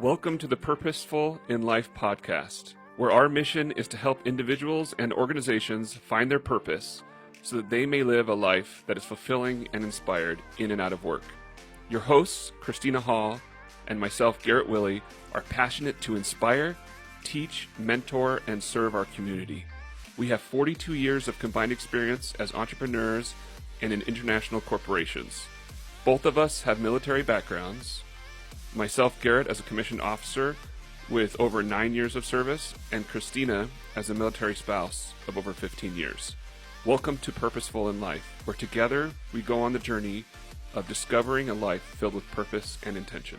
Welcome to the Purposeful in Life podcast, where our mission is to help individuals and organizations find their purpose so that they may live a life that is fulfilling and inspired in and out of work. Your hosts, Christina Hall and myself, Garrett Willey, are passionate to inspire, teach, mentor, and serve our community. We have 42 years of combined experience as entrepreneurs and in international corporations. Both of us have military backgrounds. Myself, Garrett, as a commissioned officer with over 9 years of service, and Christina as a military spouse of over 15 years. Welcome to Purposeful in Life, where together we go on the journey of discovering a life filled with purpose and intention.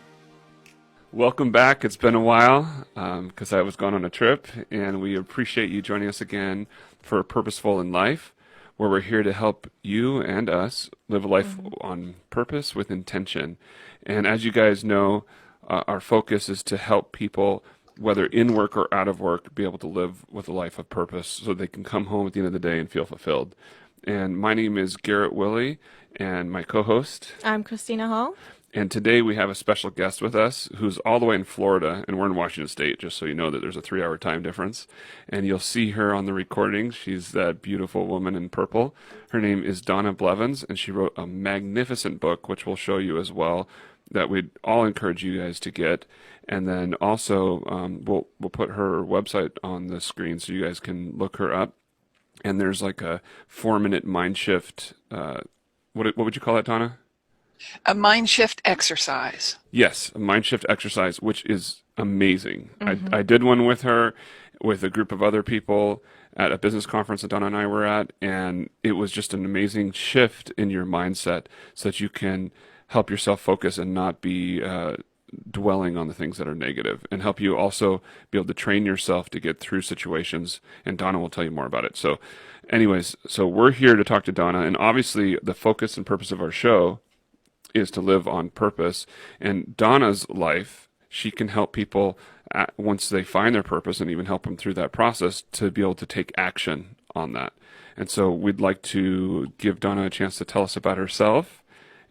Welcome back. It's been a while because I was gone on a trip, and we appreciate you joining us again for Purposeful in Life, where we're here to help you and us live a life on purpose with intention. And as you guys know, our focus is to help people, whether in work or out of work, be able to live with a life of purpose so they can come home at the end of the day and feel fulfilled. And my name is Garrett Willey, and my co-host, I'm Christina Hall. And today we have a special guest with us who's all the way in Florida, and we're in Washington State, just so you know that there's a 3-hour time difference. And you'll see her on the recording. She's that beautiful woman in purple. Her name is Donna Blevins, and she wrote a magnificent book, which we'll show you as well, that we'd all encourage you guys to get. And then also we'll put her website on the screen so you guys can look her up. And there's like a 4-minute mind shift. What would you call that, Donna? A mind shift exercise. Yes, a mind shift exercise, which is amazing. I did one with her, with a group of other people at a business conference that Donna and I were at, and it was just an amazing shift in your mindset so that you can help yourself focus and not be dwelling on the things that are negative, and help you also be able to train yourself to get through situations, and Donna will tell you more about it. So anyways, so we're here to talk to Donna, and obviously the focus and purpose of our show is to live on purpose. And Donna's life, she can help people once they find their purpose, and even help them through that process to be able to take action on that. And so we'd like to give Donna a chance to tell us about herself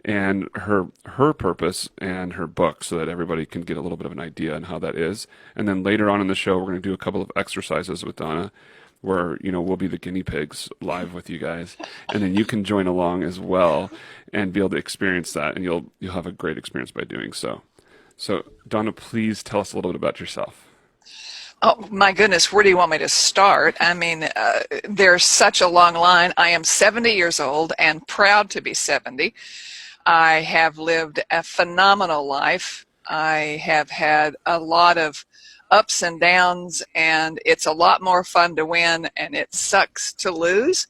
and her purpose and her book, so that everybody can get a little bit of an idea on how that is. And then later on in the show, we're going to do a couple of exercises with Donna, where, you know, we'll be the guinea pigs live with you guys, and then you can join along as well and be able to experience that, and you'll have a great experience by doing so. So, Donna, please tell us a little bit about yourself. Oh, my goodness, where do you want me to start? I mean, there's such a long line. I am 70 years old and proud to be 70. I have lived a phenomenal life. I have had a lot of ups and downs, and it's a lot more fun to win, and it sucks to lose.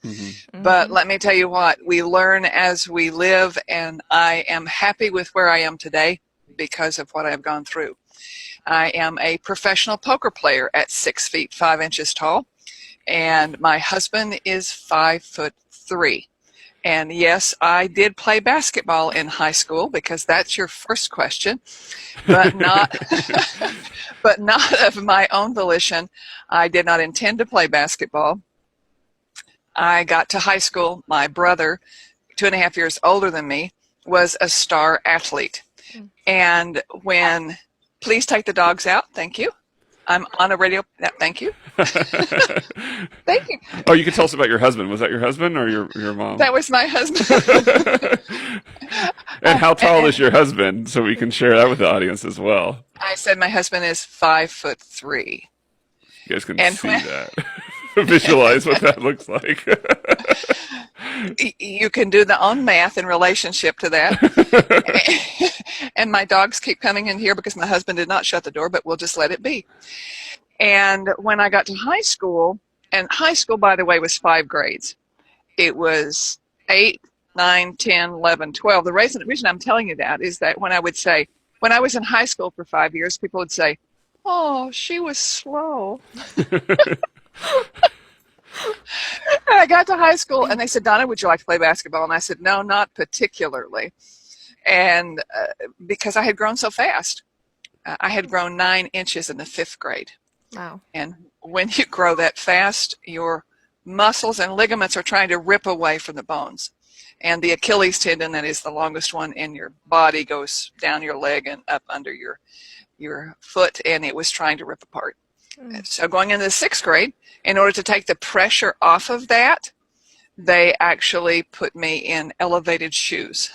But let me tell you what, we learn as we live, and I am happy with where I am today because of what I've gone through. I am a professional poker player at 6 feet 5 inches tall, and my husband is 5'3". And yes, I did play basketball in high school, because that's your first question, but not but not of my own volition. I did not intend to play basketball. I got to high school. My brother, 2.5 years older than me, was a star athlete. And when, please take the dogs out. Thank you. I'm on a radio. Thank you. Thank you. Oh, you can tell us about your husband. Was that your husband or your mom? That was my husband. And how tall is your husband, so we can share that with the audience as well? I said my husband is 5'3". You guys can see that. Visualize what that looks like. You can do the own math in relationship to that. And my dogs keep coming in here because my husband did not shut the door, but we'll just let it be. And when I got to high school, and high school, by the way, was 5 grades. It was 8, 9, 10, 11, 12. The reason I'm telling you that is that when I was in high school for 5 years, people would say, "Oh, she was slow." And I got to high school, and they said, "Donna, would you like to play basketball?" And I said, "No, not particularly." And because I had grown so fast. I had grown 9 inches in the 5th grade. Wow. And when you grow that fast, your muscles and ligaments are trying to rip away from the bones. And the Achilles tendon, that is the longest one in your body, goes down your leg and up under your foot, and it was trying to rip apart. So going into the 6th grade, in order to take the pressure off of that, they actually put me in elevated shoes.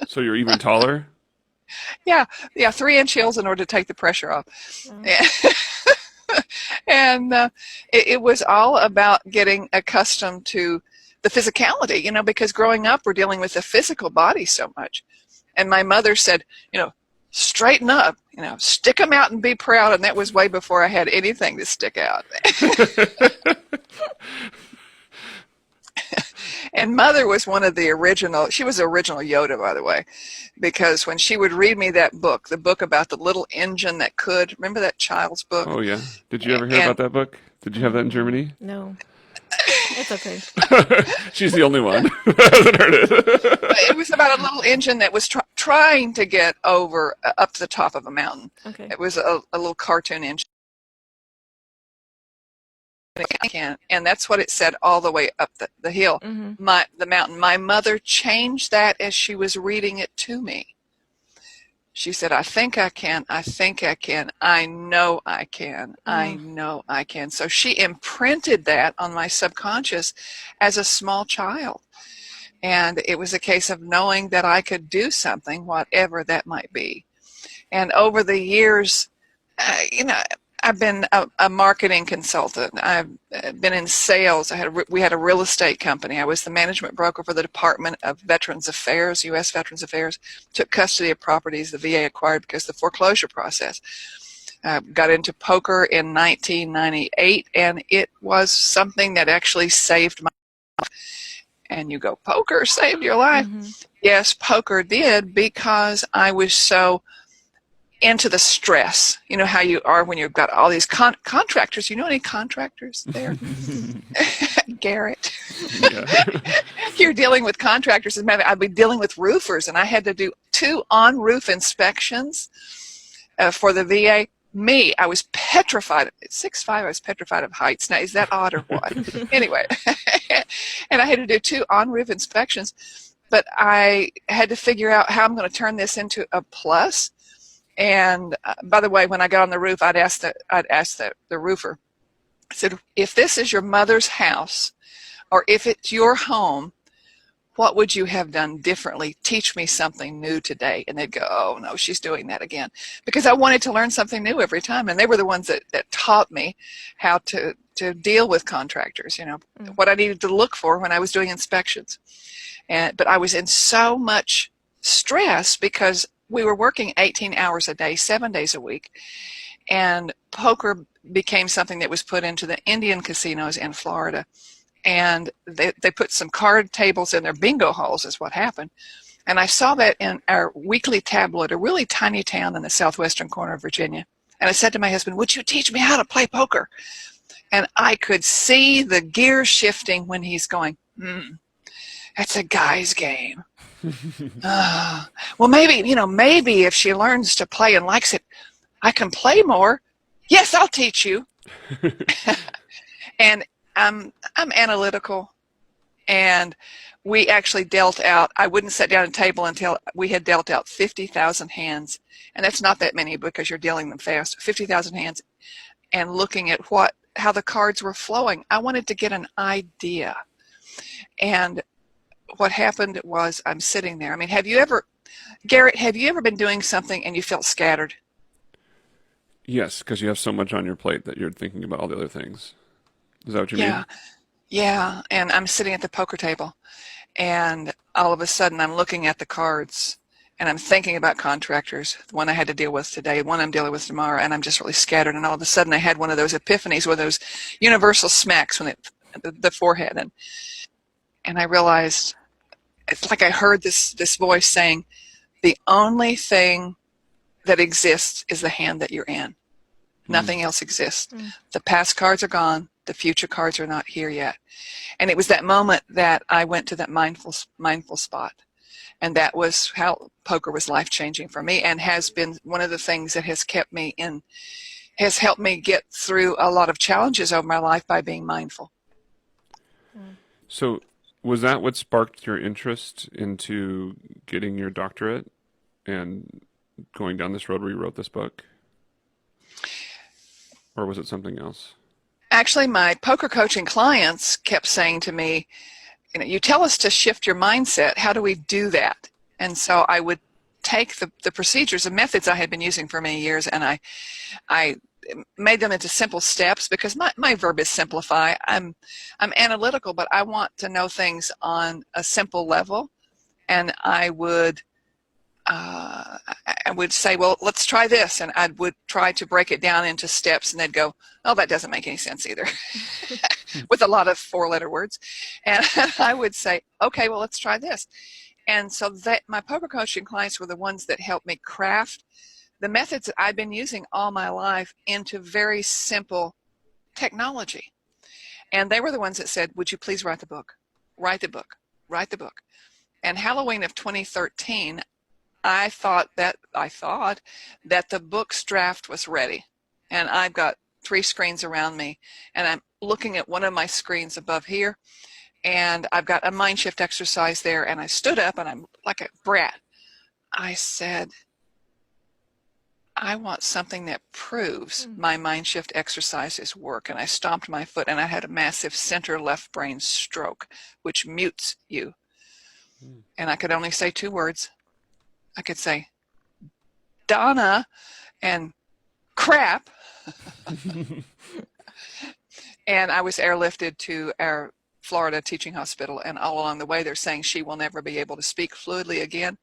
So you're even taller? Yeah, 3-inch heels in order to take the pressure off. And it was all about getting accustomed to the physicality, because growing up we're dealing with the physical body so much. And my mother said, straighten up, stick them out and be proud. And that was way before I had anything to stick out. And Mother was one of the she was the original Yoda, by the way, because when she would read me that book, the book about the little engine that could, remember that child's book? Oh, yeah. Did you ever hear about that book? Did you have that in Germany? No. It's okay. She's the only one who hasn't heard it. It was about a little engine that was trying to get over up to the top of a mountain. Okay. It was a little cartoon engine. And that's what it said all the way up the hill, the mountain. My mother changed that as she was reading it to me. She said, I think I can. I think I can. I know I can. I know I can. So she imprinted that on my subconscious as a small child. And it was a case of knowing that I could do something, whatever that might be. And over the years, I've been a marketing consultant. I've been in sales. We had a real estate company. I was the management broker for the Department of Veterans Affairs, U.S. Veterans Affairs. Took custody of properties the VA acquired because of the foreclosure process. Got into poker in 1998, and it was something that actually saved my life. And you go, poker saved your life? Yes, poker did, because I was so into the stress. You know how you are when you've got all these contractors. You know any contractors there? Garrett. You're dealing with contractors. I'd be dealing with roofers, and I had to do 2 on-roof inspections for the VA. I was petrified. At 6'5", I was petrified of heights. Now, is that odd or what? Anyway, and I had to do 2 on-roof inspections, but I had to figure out how I'm going to turn this into a plus. And by the way, when I got on the roof, I'd ask the roofer, I said, if this is your mother's house, or if it's your home, what would you have done differently? Teach me something new today. And they'd go, oh no, she's doing that again. Because I wanted to learn something new every time. And they were the ones that taught me how to deal with contractors, what I needed to look for when I was doing inspections. But I was in so much stress because we were working 18 hours a day, 7 days a week, and poker became something that was put into the Indian casinos in Florida. And they put some card tables in their bingo halls is what happened. And I saw that in our weekly tabloid, a really tiny town in the southwestern corner of Virginia. And I said to my husband, would you teach me how to play poker? And I could see the gears shifting when he's going, that's a guy's game. Well, maybe if she learns to play and likes it, I can play more. Yes, I'll teach you. And I'm analytical, and we actually dealt out. I wouldn't sit down at a table until we had dealt out 50,000 hands, and that's not that many because you're dealing them fast. 50,000 hands, and looking at how the cards were flowing. I wanted to get an idea, and what happened was I'm sitting there. I mean, Garrett, have you ever been doing something and you felt scattered? Yes, because you have so much on your plate that you're thinking about all the other things. Is that what you mean? Yeah. And I'm sitting at the poker table, and all of a sudden I'm looking at the cards, and I'm thinking about contractors, the one I had to deal with today, the one I'm dealing with tomorrow, and I'm just really scattered. And all of a sudden I had one of those epiphanies, one of those universal smacks the forehead, and I realized, it's like I heard this voice saying, the only thing that exists is the hand that you're in. Nothing else exists. The past cards are gone. The future cards are not here yet. And it was that moment that I went to that mindful spot. And that was how poker was life-changing for me, and has been one of the things that has has helped me get through a lot of challenges over my life by being mindful. So Was that what sparked your interest into getting your doctorate and going down this road where you wrote this book? Or was it something else? Actually, my poker coaching clients kept saying to me, you tell us to shift your mindset. How do we do that? And so I would take the procedures and methods I had been using for many years, and I made them into simple steps, because my verb is simplify. I'm analytical, but I want to know things on a simple level. And I would say, well, let's try this. And I would try to break it down into steps, and they'd go, oh, that doesn't make any sense either, with a lot of four-letter words. And I would say, okay, well, let's try this. And so that my poker coaching clients were the ones that helped me craft the methods that I've been using all my life into very simple technology. And they were the ones that said, would you please write the book? Write the book. Write the book. And Halloween of 2013, I thought that the book's draft was ready. And I've got 3 screens around me, and I'm looking at one of my screens above here, and I've got a mind shift exercise there, and I stood up, and I'm like a brat. I said, I want something that proves my mind shift exercises work. And I stomped my foot, and I had a massive center left brain stroke, which mutes you. And I could only say 2 words. I could say Donna and crap. And I was airlifted to our Florida teaching hospital, and all along the way they're saying she will never be able to speak fluidly again,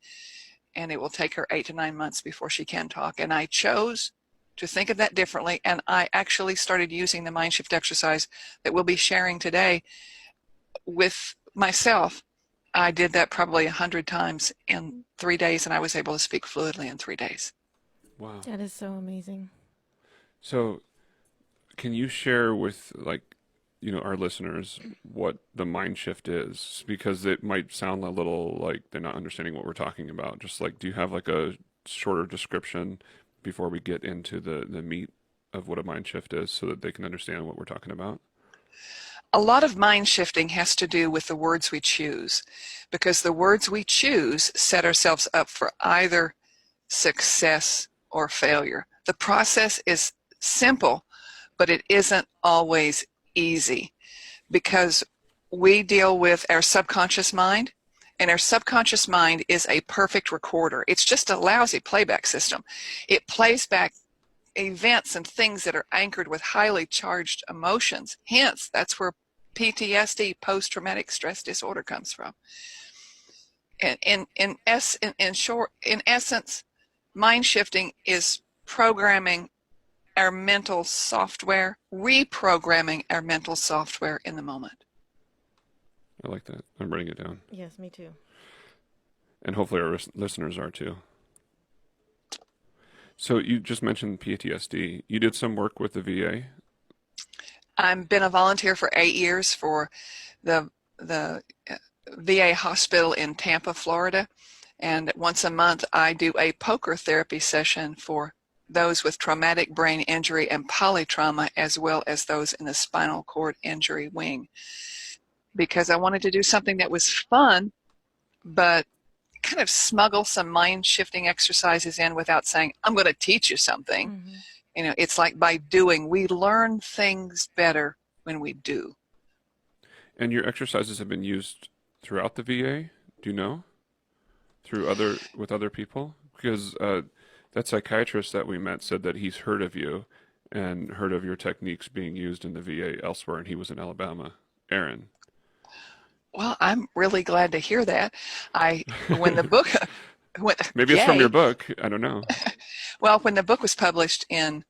and it will take her 8 to 9 months before she can talk. And I chose to think of that differently, and I actually started using the mind shift exercise that we'll be sharing today with myself. I did that probably 100 times in 3 days, and I was able to speak fluidly in 3 days. Wow. That is so amazing. So, can you share with our listeners what the mind shift is? Because it might sound a little like they're not understanding what we're talking about. Just do you have a shorter description before we get into the meat of what a mind shift is, so that they can understand what we're talking about? A lot of mind shifting has to do with the words we choose, because the words we choose set ourselves up for either success or failure. The process is simple, but it isn't always easy, because we deal with our subconscious mind, and our subconscious mind is a perfect recorder. It's just a lousy playback system. It plays back events and things that are anchored with highly charged emotions. Hence, that's where PTSD, post-traumatic stress disorder, comes from. And in essence, mind shifting is programming our mental software, reprogramming our mental software in the moment. I like that. I'm writing it down. Yes, me too. And hopefully our listeners are too. So you just mentioned PTSD. You did some work with the VA? I've been a volunteer for 8 years for the VA hospital in Tampa, Florida. And once a month, I do a poker therapy session for those with traumatic brain injury and polytrauma, as well as those in the spinal cord injury wing. Because I wanted to do something that was fun, but kind of smuggle some mind-shifting exercises in without saying, I'm going to teach you something. Mm-hmm. It's like by doing. We learn things better when we do. And your exercises have been used throughout the VA? Do you know? With other people? Because that psychiatrist that we met said that he's heard of you and heard of your techniques being used in the VA elsewhere, and he was in Alabama. Aaron. Well, I'm really glad to hear that. When the book maybe it's from your book. I don't know. Well, when the book was published in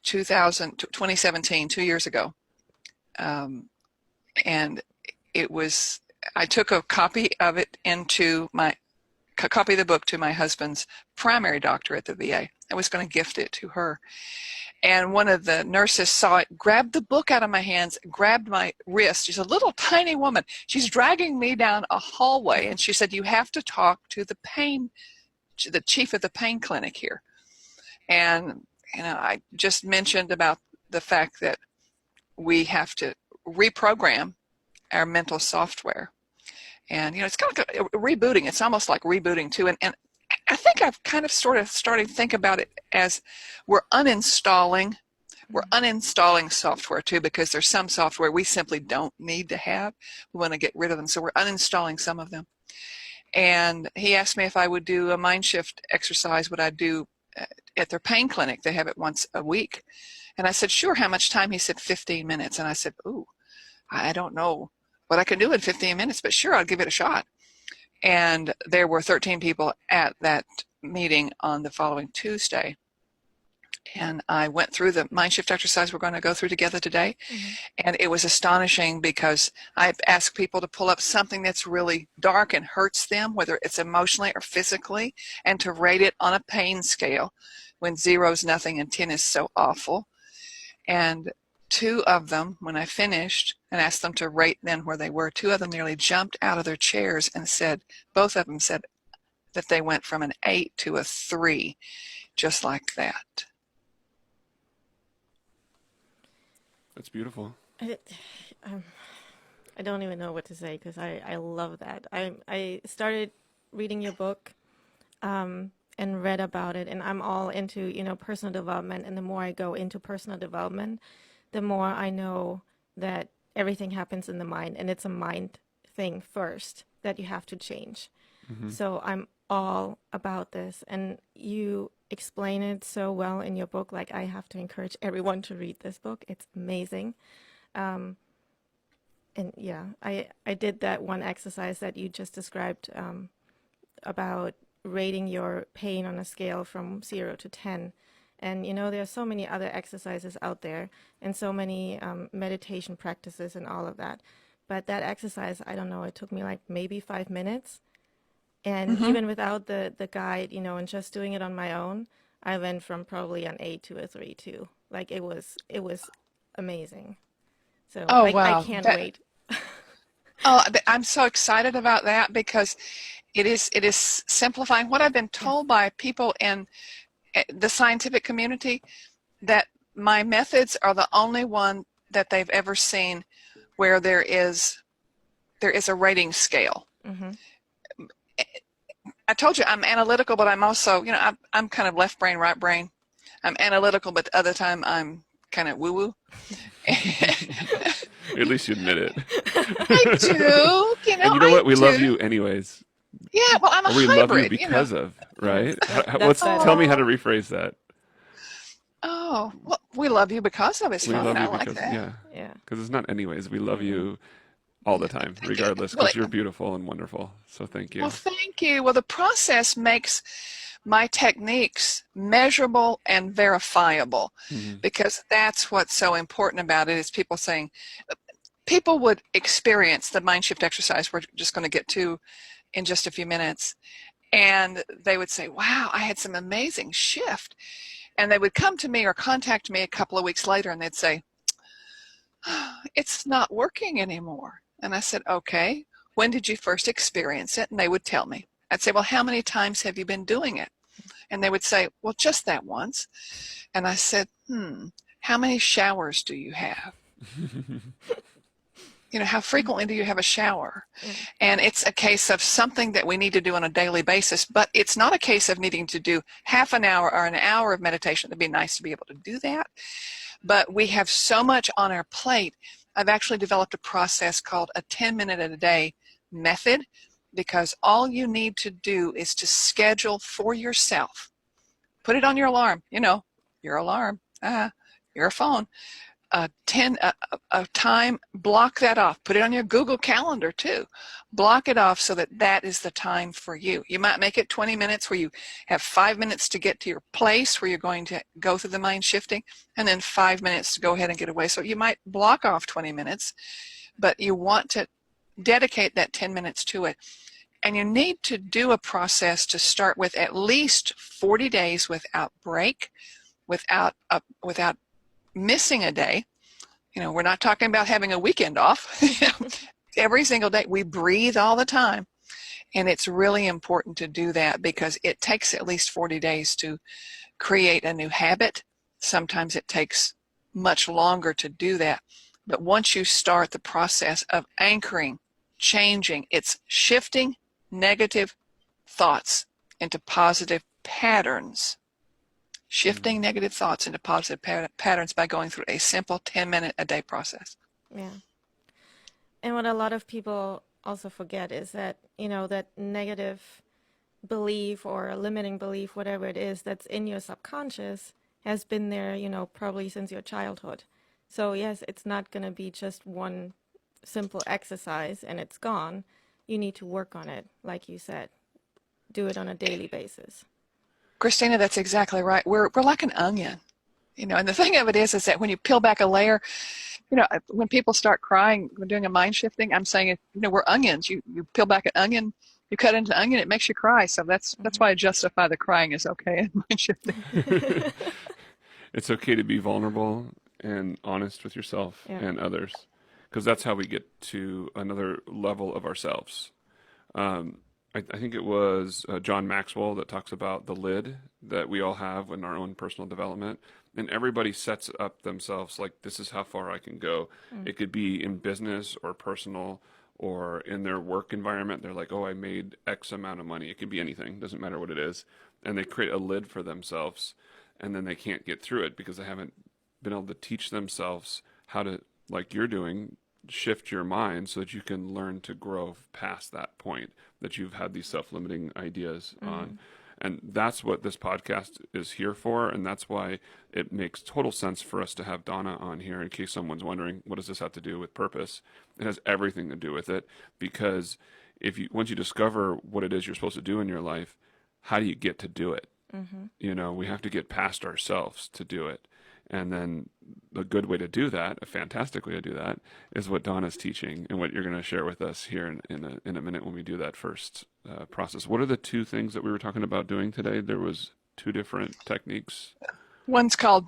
2017, 2 years ago, and I took a copy of it copy of the book to my husband's primary doctor at the VA. I was going to gift it to her. And one of the nurses saw it, grabbed the book out of my hands, grabbed my wrist. She's a little tiny woman. She's dragging me down a hallway, and she said, you have to talk to the chief of the pain clinic here. And I just mentioned about the fact that we have to reprogram our mental software. And, it's kind of like rebooting. It's almost like rebooting too. And I think I've kind of sort of started to think about it as we're uninstalling software too, because there's some software we simply don't need to have. We want to get rid of them. So we're uninstalling some of them. And he asked me if I would do a mind shift exercise, what I do at their pain clinic. They have it once a week. And I said, sure, how much time? He said 15 minutes. And I said, ooh, I don't know what I can do in 15 minutes, but sure, I'll give it a shot. And there were 13 people at that meeting on the following Tuesday. And I went through the mind shift exercise we're going to go through together today. Mm-hmm. And it was astonishing because I asked people to pull up something that's really dark and hurts them, whether it's emotionally or physically, and to rate it on a pain scale when 0 is nothing and 10 is so awful. And 2 of them, when I finished and asked them to rate then where they were, 2 of them nearly jumped out of their chairs and said, both of them said that they went from an 8 to a 3, just like that. That's beautiful. I don't even know what to say because I love that. I started reading your book and read about it, and I'm all into, personal development. And the more I go into personal development, the more I know that everything happens in the mind, and it's a mind thing first that you have to change. Mm-hmm. So I'm all about this, and you explain it so well in your book. Like, I have to encourage everyone to read this book. It's amazing. And yeah, I did that one exercise that you just described about rating your pain on a scale from 0 to 10. And, there are so many other exercises out there and so many meditation practices and all of that. But that exercise, I don't know, it took me like maybe 5 minutes. And mm-hmm. even without the guide, and just doing it on my own, I went from probably an 8 to a 3 too. Like, it was amazing. So wow. I can't wait. I'm so excited about that because it is simplifying. What I've been told by people in the scientific community, that my methods are the only one that they've ever seen where there is a rating scale. Mm-hmm. I told you I'm analytical, but I'm also, I'm kind of left brain, right brain. I'm analytical, but the other time I'm kind of woo-woo. At least you admit it. I do. And you know what? We love you anyways. Yeah, well, I'm a hybrid. We love you because of, right? Tell me how to rephrase that. Oh, well, we love you because of. It's fun. I like that. Yeah. Because it's not anyways. We love you all the time, regardless, because you're beautiful and wonderful. So thank you. Well, thank you. Well, the process makes my techniques measurable and verifiable, mm-hmm. because that's what's so important about it, is people would experience the mind shift exercise we're just going to get to in just a few minutes, and they would say, wow, I had some amazing shift. And they would come to me or contact me a couple of weeks later and they'd say, it's not working anymore. And I said, okay, when did you first experience it? And they would tell me. I'd say, well, how many times have you been doing it? And they would say, well, just that once. And I said, how many showers do you have? How frequently do you have a shower? And it's a case of something that we need to do on a daily basis, but it's not a case of needing to do half an hour or an hour of meditation. It'd be nice to be able to do that. But we have so much on our plate. I've actually developed a process called a 10-minute a day method, because all you need to do is to schedule for yourself. Put it on your alarm, your alarm, your phone. A time, block that off. Put it on your Google Calendar too. Block it off so that is the time for you. You might make it 20 minutes where you have 5 minutes to get to your place where you're going to go through the mind shifting, and then 5 minutes to go ahead and get away. So you might block off 20 minutes, but you want to dedicate that 10 minutes to it. And you need to do a process to start with at least 40 days without break, without missing a day. We're not talking about having a weekend off. Every single day. We breathe all the time. And it's really important to do that because it takes at least 40 days to create a new habit. Sometimes it takes much longer to do that. But once you start the process of anchoring, changing, it's shifting negative thoughts into positive patterns. Shifting negative thoughts into positive patterns by going through a simple 10-minute a day process. Yeah. And what a lot of people also forget is that, that negative belief or a limiting belief, whatever it is that's in your subconscious, has been there, probably since your childhood. So yes, it's not going to be just one simple exercise and it's gone. You need to work on it, like you said. Do it on a daily basis. Christina, that's exactly right. We're like an onion, and the thing of it is that when you peel back a layer, when people start crying, when doing a mind shifting, I'm saying, we're onions. You peel back an onion, you cut into an onion, it makes you cry. So that's why I justify the crying is okay in mind shifting. It's okay to be vulnerable and honest with yourself and others, because that's how we get to another level of ourselves. I think it was John Maxwell that talks about the lid that we all have in our own personal development. And everybody sets up themselves like, this is how far I can go. It could be in business or personal or in their work environment. They're like, oh, I made X amount of money. It could be anything. Doesn't matter what it is. And they create a lid for themselves. And then they can't get through it because they haven't been able to teach themselves how to, like you're doing, shift your mind so that you can learn to grow past that point that you've had these self-limiting ideas on. And that's what this podcast is here for, and that's why it makes total sense for us to have Donna on here in case someone's wondering, what does this have to do with purpose? It has everything to do with it, because once you discover what it is you're supposed to do in your life, how do you get to do it? We have to get past ourselves to do it. And then a good way to do that, a fantastic way to do that, is what Donna's teaching and what you're going to share with us here in a minute when we do that first process. What are the two things that we were talking about doing today? There was two different techniques. One's called,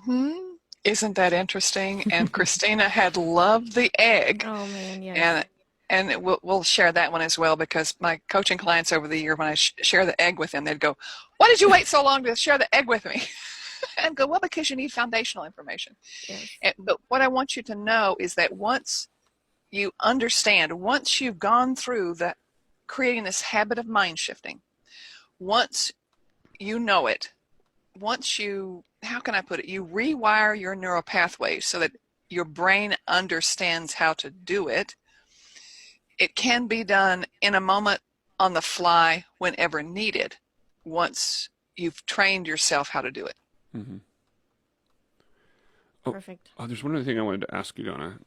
isn't that interesting? And Christina had loved the egg. Oh, man, yes. And we'll share that one as well, because my coaching clients over the year, when I share the egg with them, they'd go, why did you wait so long to share the egg with me? And go, well, because you need foundational information. Yes. But what I want you to know is that once you understand, once you've gone through that, creating this habit of mind shifting, once you know it, once you, how can I put it, you rewire your neural pathways so that your brain understands how to do it, it can be done in a moment, on the fly, whenever needed, once you've trained yourself how to do it. Mm-hmm. Perfect. Oh, there's one other thing I wanted to ask you, Donna.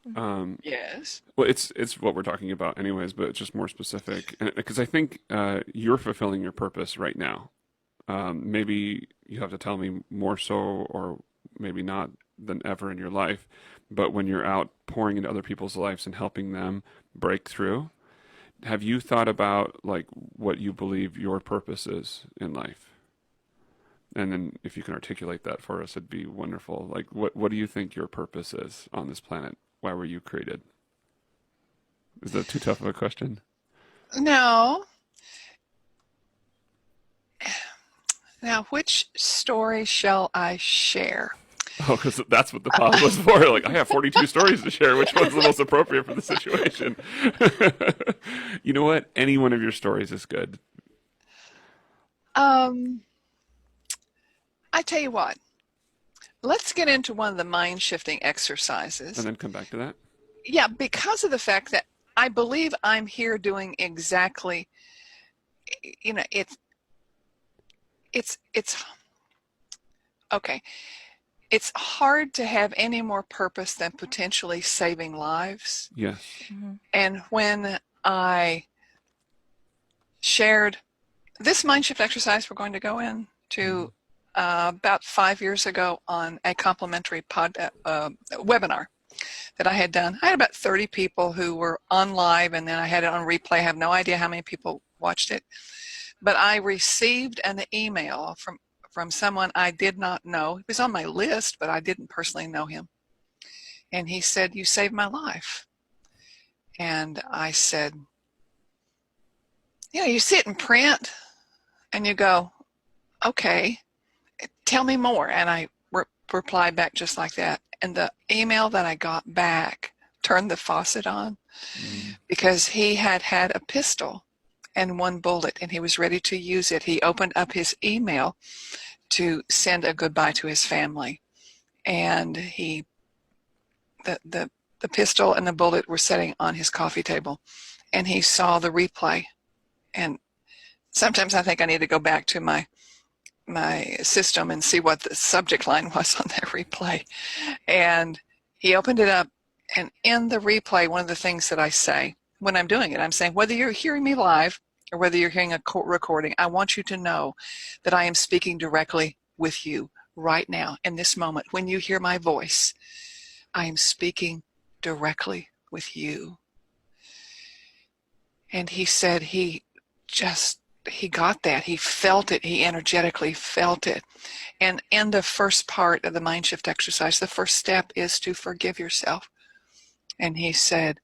Yes. Well, it's what we're talking about anyways, but it's just more specific. Because I think you're fulfilling your purpose right now. Maybe you have to tell me more so, or maybe not, than ever in your life. But when you're out pouring into other people's lives and helping them break through, have you thought about like what you believe your purpose is in life? And then if you can articulate that for us, it'd be wonderful. Like, what do you think your purpose is on this planet? Why were you created? Is that too tough of a question? No. Now, which story shall I share? Oh, because that's what the pod was for. Like, I have 42 stories to share. Which one's the most appropriate for the situation? You know what? Any one of your stories is good. I tell you what, let's get into one of the mind-shifting exercises. And then come back to that? Yeah, because of the fact that I believe I'm here doing exactly, it's okay. It's hard to have any more purpose than potentially saving lives. Yes. Mm-hmm. And when I shared this mind shift exercise, we're going to go into about 5 years ago on a complimentary webinar that I had done. I had about 30 people who were on live, and then I had it on replay. I have no idea how many people watched it. But I received an email from someone I did not know. He was on my list, but I didn't personally know him. And he said, "You saved my life." And I said, you see it in print and you go, okay, tell me more. And I replied back just like that. And the email that I got back turn the faucet on, because he had a pistol and one bullet, and he was ready to use it. He opened up his email to send a goodbye to his family, and the pistol and the bullet were sitting on his coffee table, and he saw the replay. And sometimes I think I need to go back to my system and see what the subject line was on that replay. And he opened it up, and in the replay, one of the things that I say when I'm doing it, I'm saying, whether you're hearing me live or whether you're hearing a recording, I want you to know that I am speaking directly with you right now in this moment. When you hear my voice, I am speaking directly with you. And he said he got that. He felt it. He energetically felt it. And in the first part of the mind shift exercise, the first step is to forgive yourself. And he said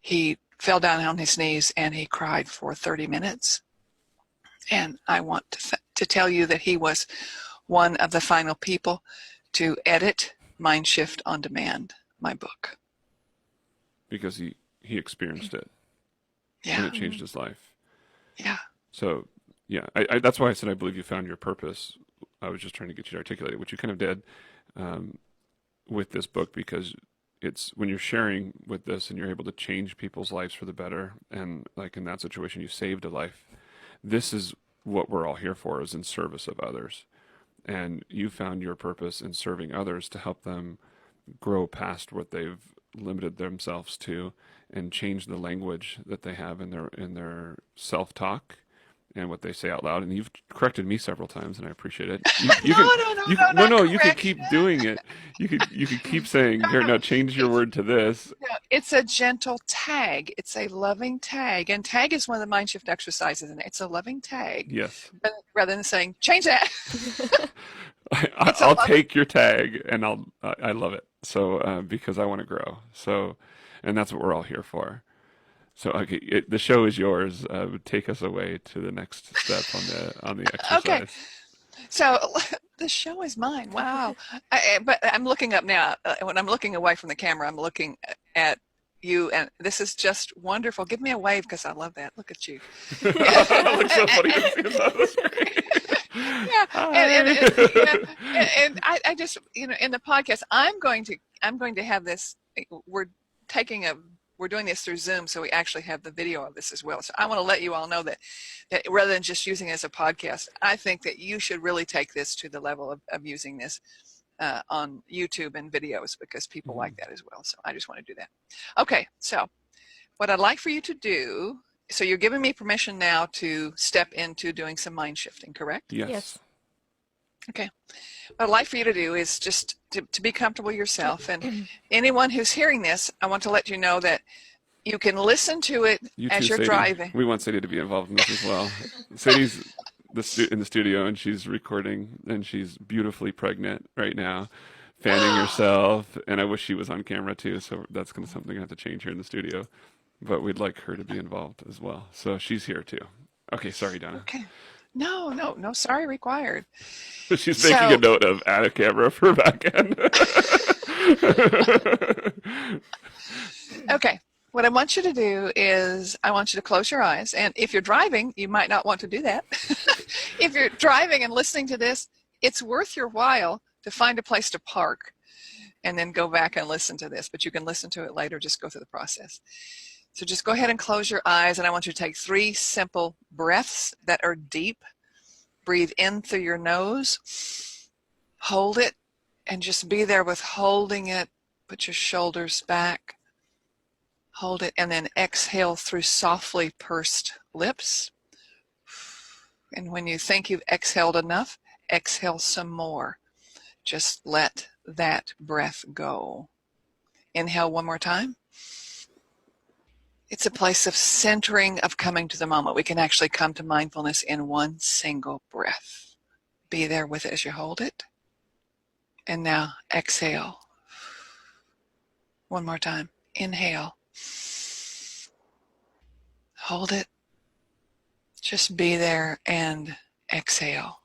he fell down on his knees and he cried for 30 minutes. And I want to tell you that he was one of the final people to edit Mind Shift on Demand, my book. Because he experienced it. Yeah. And it changed his life. Yeah. So, yeah, I that's why I said I believe you found your purpose. I was just trying to get you to articulate it, which you kind of did with this book, because it's when you're sharing with this and you're able to change people's lives for the better, and like in that situation, you saved a life. This is what we're all here for, is in service of others. And you found your purpose in serving others to help them grow past what they've limited themselves to, and change the language that they have in their self-talk and what they say out loud. And you've corrected me several times, and I appreciate it. You could keep doing it. You could keep saying, here, now change your word to this. No, it's a gentle tag. It's a loving tag. And tag is one of the mind shift exercises, and it's a loving tag. Yes. But rather than saying, change that. I'll take your tag, and I love it. So, because I want to grow. So, and that's what we're all here for. So, okay, the show is yours. Take us away to the next step on the exercise. Okay. So the show is mine. Wow. But I'm looking up now. When I'm looking away from the camera, I'm looking at you, and this is just wonderful. Give me a wave, because I love that. Look at you. It looks so funny to see us on the screen. Yeah, and I just, in the podcast, I'm going to have this. We're doing this through Zoom, so we actually have the video of this as well. So I want to let you all know that rather than just using it as a podcast, I think that you should really take this to the level of using this on YouTube and videos, because people like that as well. So I just want to do that. Okay, so what I'd like for you to do, so you're giving me permission now to step into doing some mind shifting, correct? Yes. Okay. What I'd like for you to do is just to be comfortable yourself. And anyone who's hearing this, I want to let you know that you can listen to it as you're Sadie. driving. We want Sadie to be involved in this as well. Sadie's in the studio, and she's recording, and she's beautifully pregnant right now, fanning herself. And I wish she was on camera too, so that's something I have to change here in the studio. But we'd like her to be involved as well. So she's here too. Okay, sorry, Donna. Okay. No sorry required. She's making a note of add a camera for back end. Okay. What I want you to do is I want you to close your eyes. And if you're driving, you might not want to do that. If you're driving and listening to this, it's worth your while to find a place to park and then go back and listen to this. But you can listen to it later. Just go through the process. So just go ahead and close your eyes, and I want you to take 3 simple breaths that are deep. Breathe in through your nose, hold it, and just be there with holding it. Put your shoulders back, hold it, and then exhale through softly pursed lips. And when you think you've exhaled enough, exhale some more. Just let that breath go. Inhale one more time. It's a place of centering, of coming to the moment. We can actually come to mindfulness in one single breath. Be there with it as you hold it. And now exhale. One more time. Inhale. Hold it. Just be there and exhale.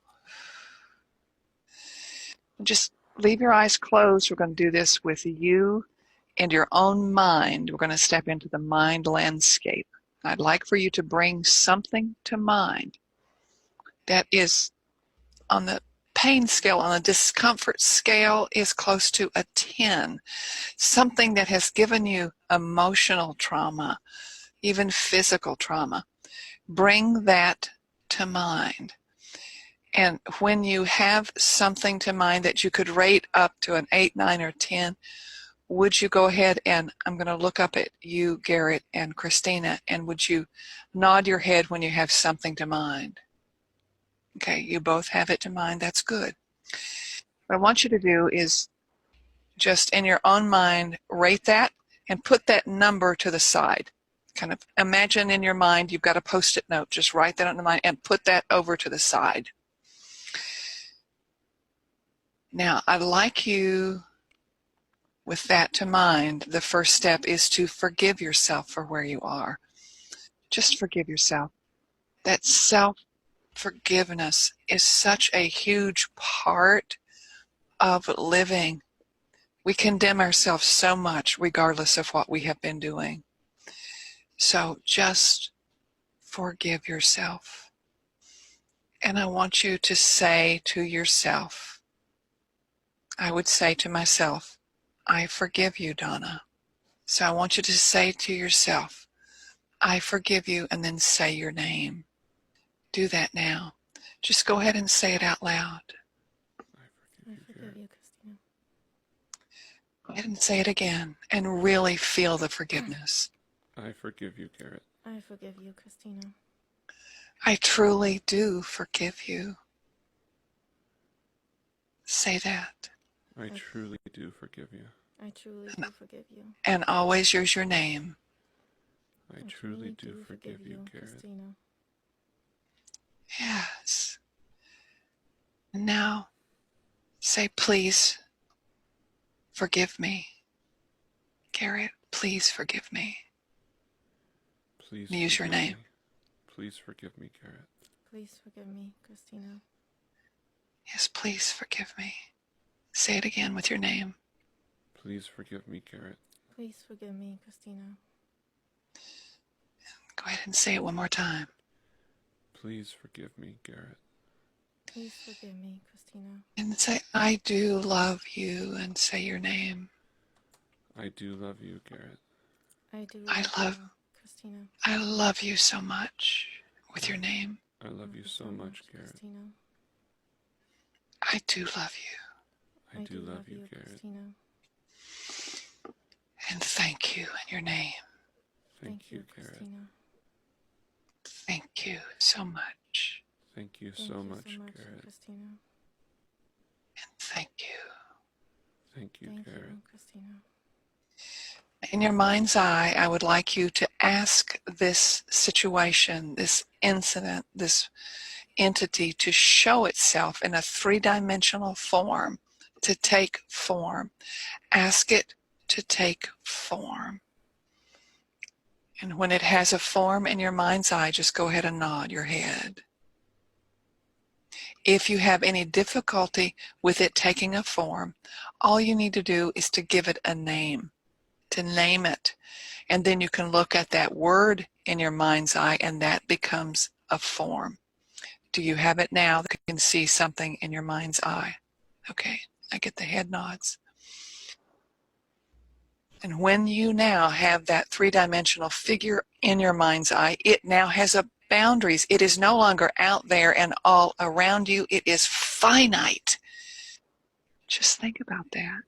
Just leave your eyes closed. We're going to do this with you in your own mind, we're going to step into the mind landscape. I'd like for you to bring something to mind that is on the pain scale, on the discomfort scale, is close to a 10. Something that has given you emotional trauma, even physical trauma. Bring that to mind. And when you have something to mind that you could rate up to an 8, 9, or 10, would you go ahead and I'm going to look up at you, Garrett, and Christina, and would you nod your head when you have something to mind? Okay, you both have it to mind. That's good. What I want you to do is just in your own mind rate that and put that number to the side. Kind of imagine in your mind you've got a Post-it note. Just write that on the mind and put that over to the side. Now, I'd like you, with that to mind, the first step is to forgive yourself for where you are. Just forgive yourself. That self-forgiveness is such a huge part of living. We condemn ourselves so much regardless of what we have been doing. So just forgive yourself. And I want you to say to yourself, I would say to myself, I forgive you, Donna. So I want you to say to yourself, I forgive you, and then say your name. Do that now. Just go ahead and say it out loud. I forgive you, Christina. Go ahead and say it again and really feel the forgiveness. I forgive you, Garrett. I forgive you, Christina. I truly do forgive you. Say that. I truly do forgive you. I truly do forgive you. And always use your name. I truly do forgive you, Garrett. Christina. Yes. And now, say, please forgive me. Garrett, please forgive me. Please Use your forgive name. me. Please forgive me, Garrett. Please forgive me, Christina. Yes, please forgive me. Say it again with your name. Please forgive me, Garrett. Please forgive me, Christina. Go ahead and say it one more time. Please forgive me, Garrett. Please forgive me, Christina. And say, I do love you, and say your name. I do love you, Garrett. I do I love you, Christina. I love you so much with your name. I love you so much, Garrett. Christina. I do love you. I do love you, Garrett. Christina. And thank you in your name. Thank you, Garrett. Christina. Thank you so much. Thank you so much, Garrett. Christina. And thank you. Thank you, Garrett. Christina. In your mind's eye, I would like you to ask this situation, this incident, this entity to show itself in a 3-dimensional form, to take form. Ask it to take form. And when it has a form in your mind's eye, just go ahead and nod your head. If you have any difficulty with it taking a form, all you need to do is to give it a name, to name it. And then you can look at that word in your mind's eye and that becomes a form. Do you have it now that you can see something in your mind's eye? Okay, I get the head nods. And when you now have that 3-dimensional figure in your mind's eye, it now has a boundaries. It is no longer out there and all around you. It is finite. Just think about that.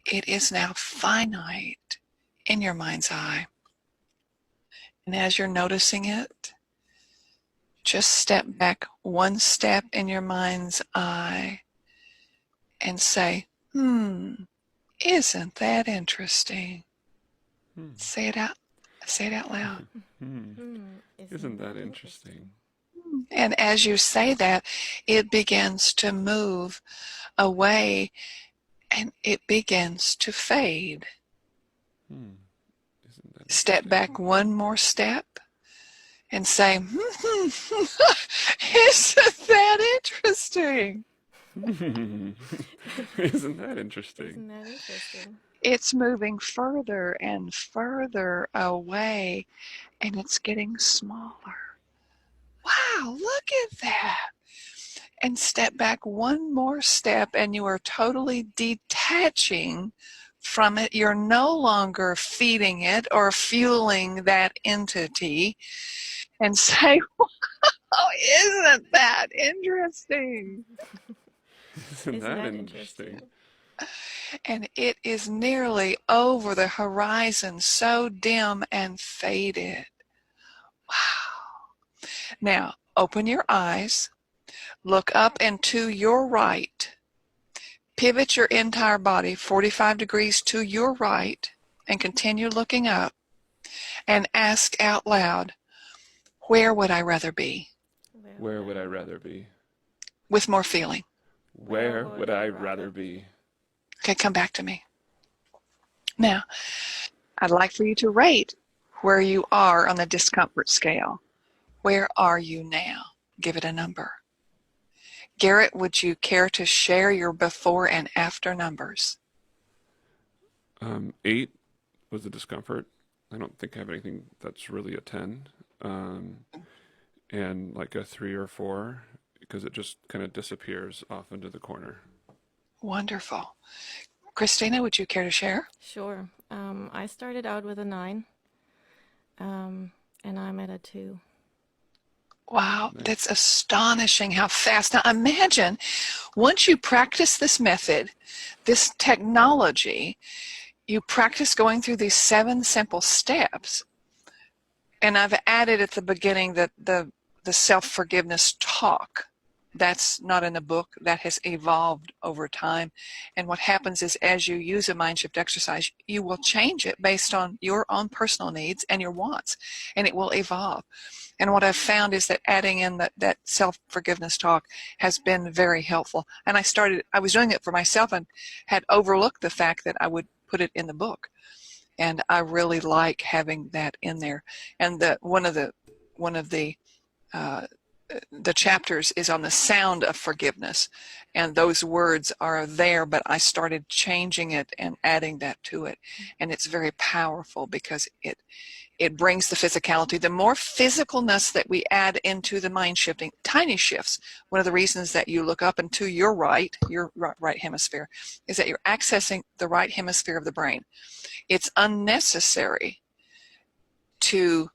It is now finite in your mind's eye. And as you're noticing it, just step back one step in your mind's eye and say, isn't that interesting? Say it out loud. Isn't that interesting? And as you say that, it begins to move away and it begins to fade. Isn't that Step back one more step and say, isn't that interesting? Isn't that interesting? Isn't that interesting? It's moving further and further away, and it's getting smaller. Wow, look at that. And step back one more step, and you are totally detaching from it. You're no longer feeding it or fueling that entity, and say, oh, isn't that interesting? Isn't Isn't that that interesting? interesting? And it is nearly over the horizon, so dim and faded. Wow. Now, open your eyes, look up and to your right, pivot your entire body 45 degrees to your right, and continue looking up, and ask out loud, where would I rather be? Where would I rather be? With more feeling. Where would I rather be? Okay, come back to me. Now, I'd like for you to rate where you are on the discomfort scale. Where are you now? Give it a number. Garrett, would you care to share your before and after numbers? 8 was the discomfort. I don't think I have anything that's really a 10. And like a 3 or 4 because it just kind of disappears off into the corner. Wonderful. Christina, would you care to share? Sure. I started out with a 9, and I'm at a 2. Wow, Nice. that's astonishing how fast. Now imagine once you practice this method, this technology, you practice going through these 7 simple steps. And I've added at the beginning that the self-forgiveness talk. That's not in the book. That has evolved over time. And what happens is as you use a mind shift exercise, you will change it based on your own personal needs and your wants, and it will evolve. And what I've found is that adding in that self-forgiveness talk has been very helpful. And I was doing it for myself and had overlooked the fact that I would put it in the book. And I really like having that in there. And one of the chapters is on the sound of forgiveness, and those words are there, but I started changing it and adding that to it, and it's very powerful because it brings the physicality. The more physicalness that we add into the mind shifting, tiny shifts. One of the reasons that you look up and to your right hemisphere, is that you're accessing the right hemisphere of the brain. It's unnecessary to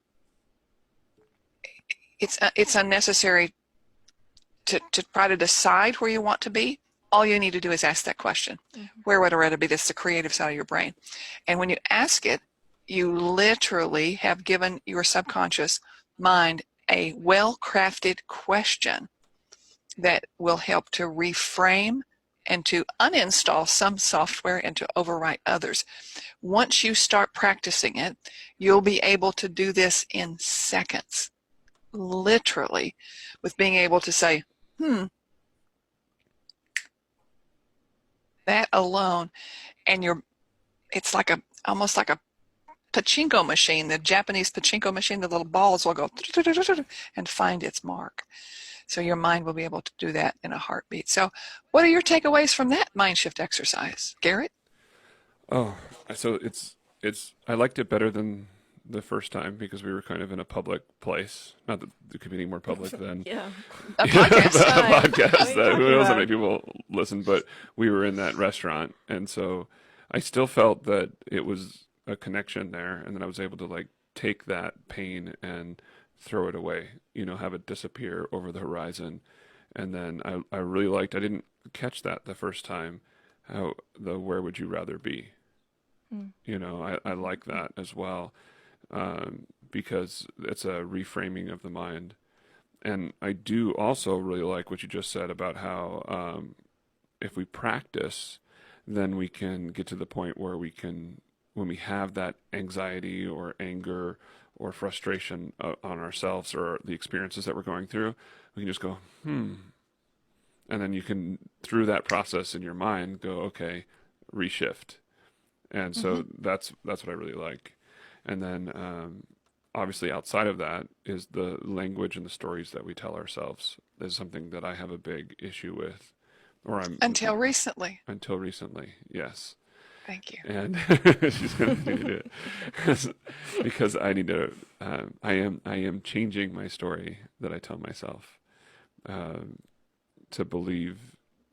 try to decide where you want to be. All you need to do is ask that question. Mm-hmm. Where would I rather be? That's the creative side of your brain. And when you ask it, you literally have given your subconscious mind a well-crafted question that will help to reframe and to uninstall some software and to overwrite others. Once you start practicing it, you'll be able to do this in seconds. Literally, with being able to say, that alone, and it's like almost like a pachinko machine, the Japanese pachinko machine. The little balls will go and find its mark. So your mind will be able to do that in a heartbeat. So what are your takeaways from that mind shift exercise, Garrett? Oh, so I liked it better than the first time because we were kind of in a public place. Not that it could be any more public than Yeah. A podcast. a podcast that who knows how about? many people listen, but we were in that restaurant, and so I still felt that it was a connection there, and then I was able to like take that pain and throw it away, have it disappear over the horizon. And then I really liked, I didn't catch that the first time, how where would you rather be? I like that as well, because it's a reframing of the mind. And I do also really like what you just said about how if we practice, then we can get to the point where when we have that anxiety or anger or frustration on ourselves or the experiences that we're going through, we can just go, and then you can, through that process in your mind, go, okay, reshift. And so that's what I really like. And then obviously outside of that is the language and the stories that we tell ourselves. This is something that I have a big issue with, Until recently. Until recently, yes. Thank you. And she's going to do it because I need to. I am changing my story that I tell myself to believe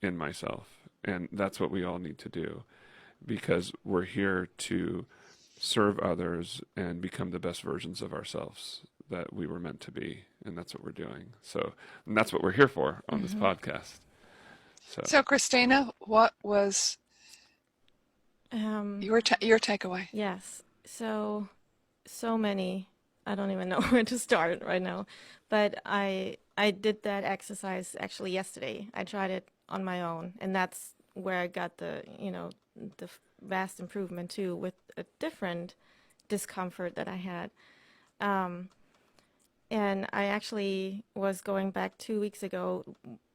in myself, and that's what we all need to do, because we're here to serve others and become the best versions of ourselves that we were meant to be, and that's what we're doing. So, and that's what we're here for on this podcast. So Christina, what was your takeaway? Yes. So many. I don't even know where to start right now. But I did that exercise actually yesterday. I tried it on my own, and that's where I got the vast improvement too, with a different discomfort that I had. And I actually was going back 2 weeks ago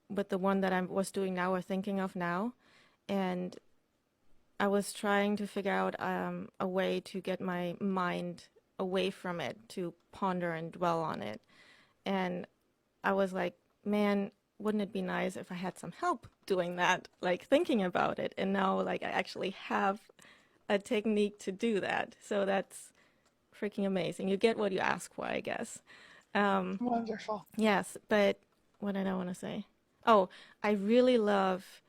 with the one that I was doing now or thinking of now, and I was trying to figure out a way to get my mind away from it, to ponder and dwell on it. And I was like, man, wouldn't it be nice if I had some help doing that, like thinking about it? And now, like, I actually have a technique to do that. So that's freaking amazing. You get what you ask for, I guess. Wonderful. Yes, but what did I want to say? Oh, I really love,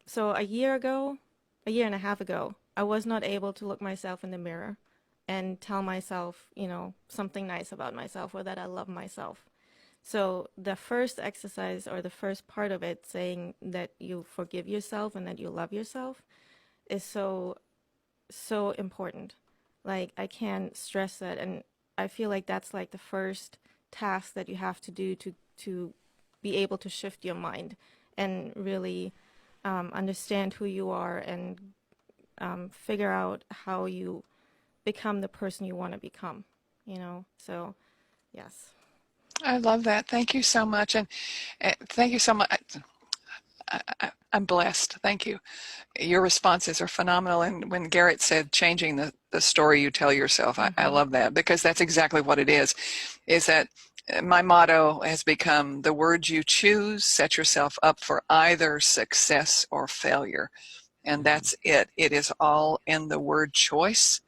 so a year and a half ago, I was not able to look myself in the mirror and tell myself, something nice about myself or that I love myself. So the first exercise, or the first part of it, saying that you forgive yourself and that you love yourself, is so, so important. Like, I can't stress that. And I feel like that's like the first task that you have to do to be able to shift your mind and really understand who you are, and figure out how you become the person you want to become, So, yes. I love that. Thank you so much. And thank you so much. I'm blessed. Thank you. Your responses are phenomenal. And when Garrett said changing the story you tell yourself, I love that, because that's exactly what it is that my motto has become: the words you choose set yourself up for either success or failure. And that's it. It is all in the word choice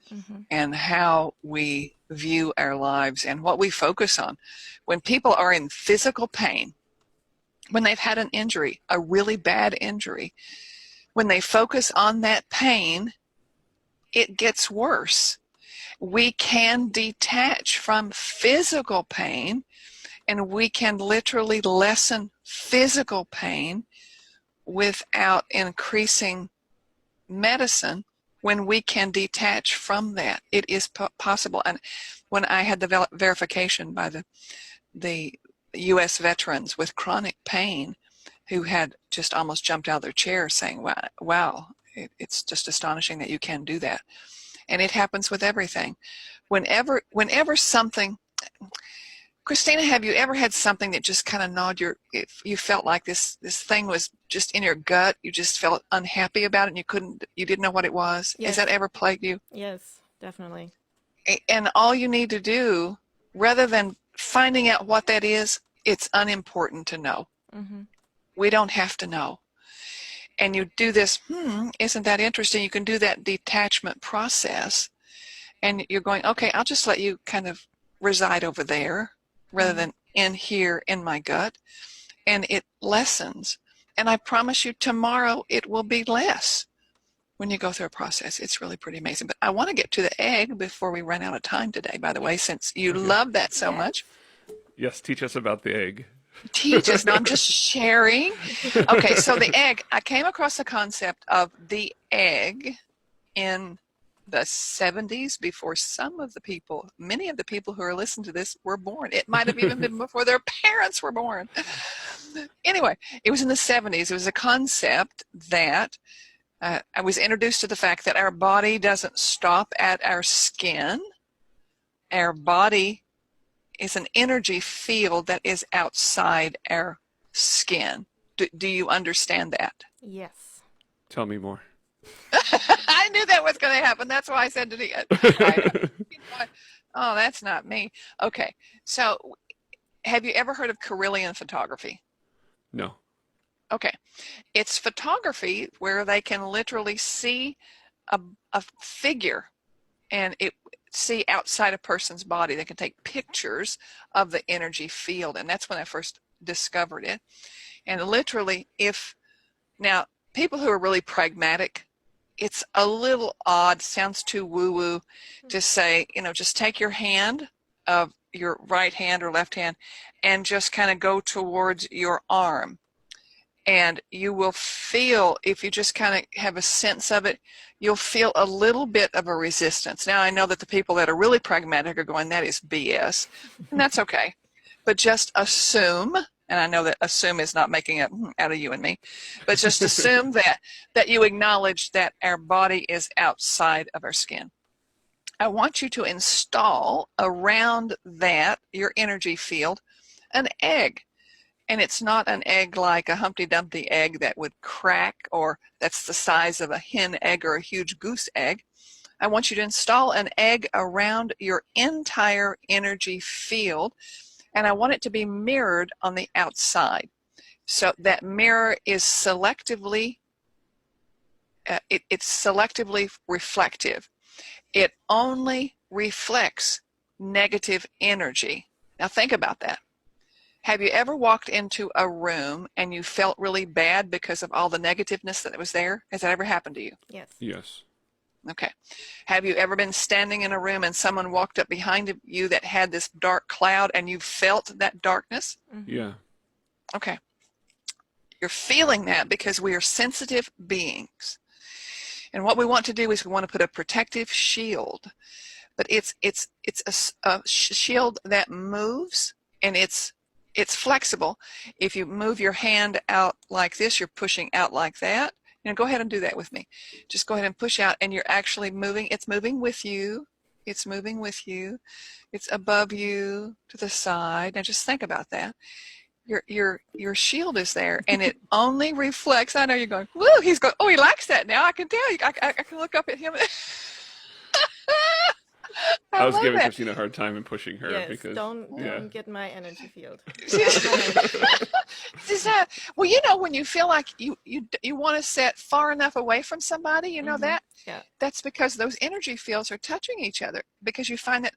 and how we view our lives and what we focus on. When people are in physical pain, when they've had an injury, a really bad injury, when they focus on that pain, it gets worse. We can detach from physical pain, and we can literally lessen physical pain without increasing medicine when we can detach from that. It is possible. And when I had the verification by the U.S. veterans with chronic pain who had just almost jumped out of their chair saying, wow, it's just astonishing that you can do that. And it happens with everything. Whenever something, Christina, have you ever had something that just kind of gnawed you felt like this thing was just in your gut, you just felt unhappy about it and you didn't know what it was? Yes. Has that ever plagued you? Yes, definitely. And all you need to do, rather than finding out what that is, it's unimportant to know. We don't have to know. And you do this, isn't that interesting? You can do that detachment process, and you're going, okay, I'll just let you kind of reside over there rather than in here in my gut, and it lessens. And I promise you, tomorrow it will be less when you go through a process. It's really pretty amazing. But I want to get to the egg before we run out of time today, by the way, since you love that so much. Yes, teach us about the egg. Teach us. No, I'm just sharing. Okay, so the egg, I came across the concept of the egg in the 70s, before many of the people who are listening to this were born. It might have even been before their parents were born. Anyway, it was in the 70s. It was a concept that I was introduced to the fact that our body doesn't stop at our skin. Our body is an energy field that is outside our skin. Do you understand that? Yes. Tell me more. I knew that was going to happen. That's why I said to the oh, that's not me. Okay, so have you ever heard of Carillion photography? No. Okay, it's photography where they can literally see a figure and see outside a person's body. They can take pictures of the energy field, and that's when I first discovered it. And literally, now people who are really pragmatic, it's a little odd, sounds too woo-woo to say, just take your hand of your right hand or left hand and just kind of go towards your arm. And you will feel, if you just kind of have a sense of it, you'll feel a little bit of a resistance. Now, I know that the people that are really pragmatic are going, that is BS, and that's okay. But just assume, and I know that assume is not making it out of you and me, but just assume that you acknowledge that our body is outside of our skin. I want you to install around that, your energy field, an egg. And it's not an egg like a Humpty Dumpty egg that would crack, or that's the size of a hen egg or a huge goose egg. I want you to install an egg around your entire energy field, and I want it to be mirrored on the outside. So that mirror is selectively, it's selectively reflective. It only reflects negative energy. Now think about that. Have you ever walked into a room and you felt really bad because of all the negativeness that was there? Has that ever happened to you? Yes. Yes. Okay. Have you ever been standing in a room and someone walked up behind you that had this dark cloud and you felt that darkness? Mm-hmm. Yeah. Okay. You're feeling that because we are sensitive beings. And what we want to do is we want to put a protective shield. But it's a shield that moves, and it's flexible. If you move your hand out like this, you're pushing out like that. Go ahead and do that with me. Just go ahead and push out, and you're actually moving. It's moving with you. It's moving with you. It's above you, to the side. Now just think about that. Your shield is there, and it only reflects. I know you're going, woo, he's going, oh, he likes that now. I can tell you. I can look up at him. I was giving that. Christina a hard time and pushing her Yes, because don't get my energy field. Well, when you feel like you want to sit far enough away from somebody, that? Yeah. That's because those energy fields are touching each other, because you find that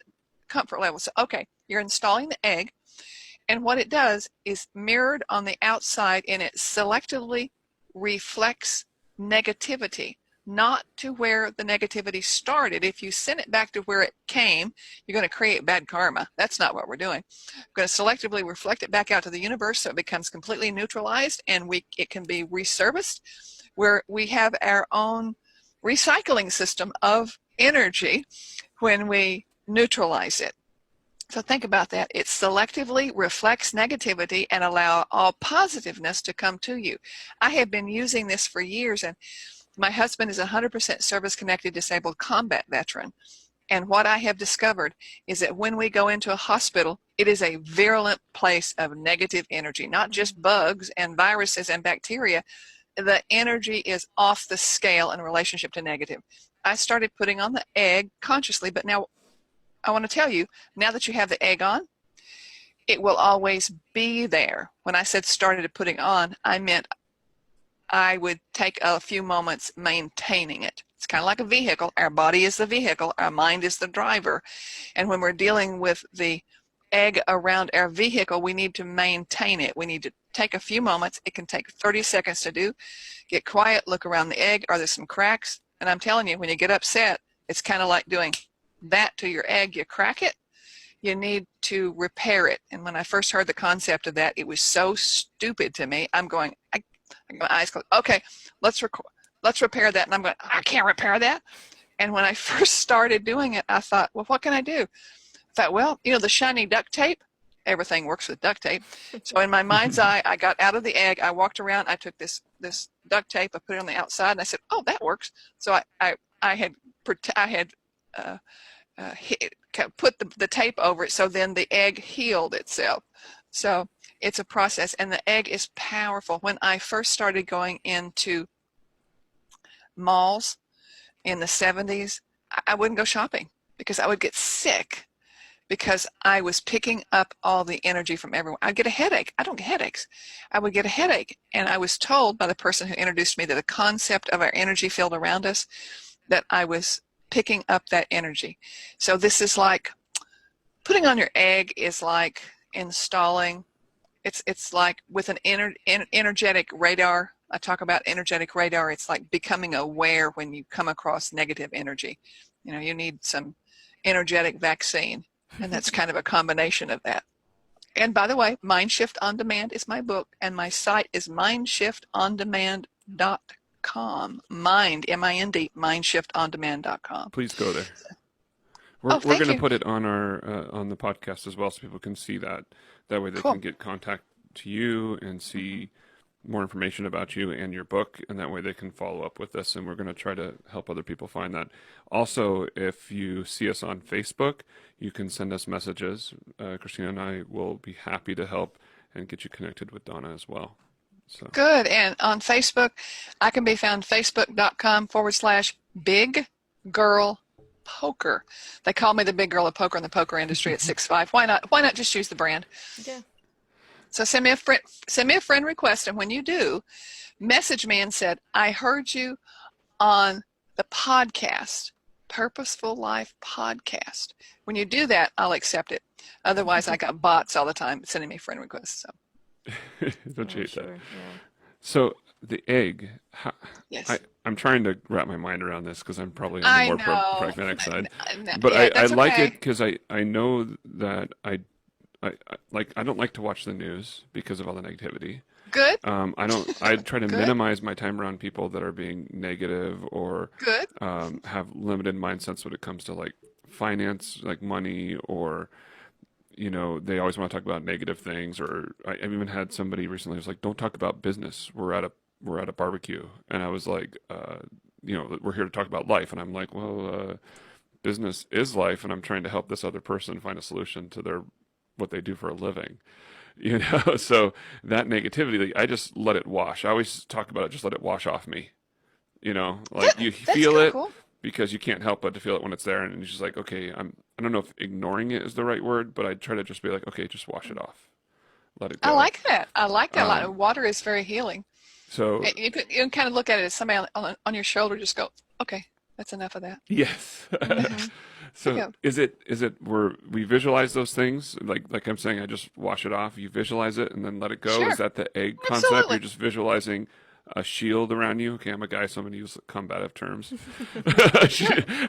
comfort level. So, okay, you're installing the egg, and what it does is mirrored on the outside, and it selectively reflects negativity. Not to where the negativity started. If you send it back to where it came, you're going to create bad karma. That's not what we're doing. We're going to selectively reflect it back out to the universe so it becomes completely neutralized, and it can be resurfaced, where we have our own recycling system of energy when we neutralize it. So think about that. It selectively reflects negativity and allow all positiveness to come to you. I have been using this for years, and my husband is a 100% service-connected disabled combat veteran. And what I have discovered is that when we go into a hospital, it is a virulent place of negative energy, not just bugs and viruses and bacteria. The energy is off the scale in relationship to negative. I started putting on the egg consciously, but now I want to tell you, now that you have the egg on, it will always be there. When I said started putting on, I meant I would take a few moments maintaining it. It's kind of like a vehicle. Our body is the vehicle. Our mind is the driver. And when we're dealing with the egg around our vehicle, we need to maintain it. We need to take a few moments. It can take 30 seconds to do. Get quiet, look around the egg. Are there some cracks? And I'm telling you, when you get upset, it's kind of like doing that to your egg. You crack it. You need to repair it. And when I first heard the concept of that, it was so stupid to me. I'm going, my eyes closed. Okay, let's repair that. And I'm going, I can't repair that. And when I first started doing it, I thought, well, what can I do? I thought, well, the shiny duct tape, everything works with duct tape. So in my mind's eye, I got out of the egg. I walked around. I took this duct tape. I put it on the outside, and I said, oh, that works. So I had put the tape over it, so then the egg healed itself. So it's a process, and the egg is powerful. When I first started going into malls in the 70s, I wouldn't go shopping because I would get sick because I was picking up all the energy from everyone. I'd get a headache. I don't get headaches. I would get a headache, and I was told by the person who introduced me to the concept of our energy field around us that I was picking up that energy. So this is like putting on your egg is like installing. It's like with an energetic radar. I talk about energetic radar. It's like becoming aware when you come across negative energy. You know, you need some energetic vaccine, and that's kind of a combination of that. And by the way, Mind Shift On Demand is my book, and my site is mindshiftoндemand.com. Mind, M-I-N-D, mindshiftoндemand.com. Please go there. Oh, We're thank going to you. put it on our on the podcast as well, so people can see that. That way, they Cool. can get contact to you and see more information about you and your book, and that way they can follow up with us. And we're going to try to help other people find that. Also, if you see us on Facebook, you can send us messages. Christina and I will be happy to help and get you connected with Donna as well. So Good. And on Facebook, I can be found facebook.com/Big Girl Poker. They call me the big girl of poker in the poker industry at 6'5". Why not? Why not just use the brand? Yeah. So send me a friend request, and when you do, message me and said, I heard you on the podcast, Purposeful Life Podcast. When you do that, I'll accept it. Otherwise, I got bots all the time sending me friend requests. So appreciate Sure. that. Yeah. So the egg, yes. I'm trying to wrap my mind around this because I'm probably on I the more know. pragmatic side. But yeah, I that's like okay. it because I know that I don't like to watch the news because of all the negativity. Good. I try to Good. minimize my time around people that are being negative or Good. have limited mindsets when it comes to like finance, like money, or they always want to talk about negative things. Or I've even had somebody recently who's like, "Don't talk about business. We're at a barbecue," and I was like, "We're here to talk about life," and I'm like, "Well, business is life, and I'm trying to help this other person find a solution to what they do for a living." So that negativity, like, I just let it wash. I always talk about it, just let it wash off me. Like you That's feel it cool. because you can't help but to feel it when it's there, and it's just like, okay, I don't know if ignoring it is the right word, but I try to just be like, okay, just wash it off, let it go. I like that. I like that a lot. Water is very healing. So You can kind of look at it as somebody on your shoulder. Just go, okay, that's enough of that. yes. So is it where we visualize those things? Like I'm saying, I just wash it off. You visualize it and then let it go. Sure. Is that the egg concept? Absolutely. You're just visualizing a shield around you. Okay, I'm a guy, so I'm going to use combative terms.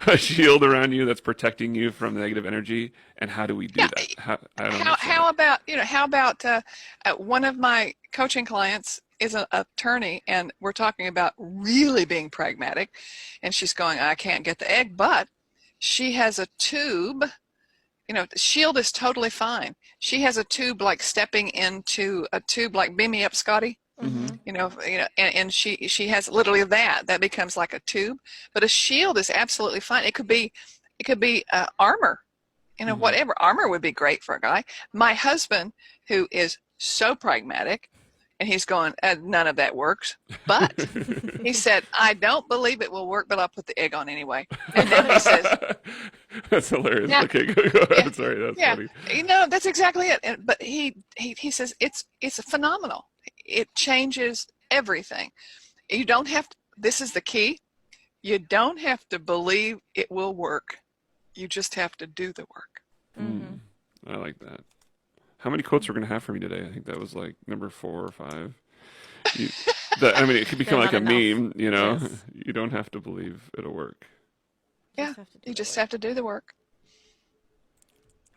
A shield around you that's protecting you from negative energy. And how do we do that? I don't understand How about one of my coaching clients is an attorney, and we're talking about really being pragmatic, and she's going, I can't get the egg, but she has a tube. The shield is totally fine. She has a tube like stepping into a tube, like beam me up, Scotty. Mm-hmm. And she has literally that becomes like a tube, but a shield is absolutely fine. It could be armor, whatever. Armor would be great for a guy. My husband, who is so pragmatic, and he's going, none of that works. But he said, I don't believe it will work, but I'll put the egg on anyway. And then he says, that's hilarious. Yeah. Okay, go ahead. Sorry, that's funny. That's exactly it. But he says it's phenomenal. It changes everything. You don't have to, this is the key. You don't have to believe it will work. You just have to do the work. Mm-hmm. I like that. How many quotes we're going to have from you today? I think that was like number 4 or 5. It could become like a meme, Yes. You don't have to believe it'll work. Yeah, you just have to do the work.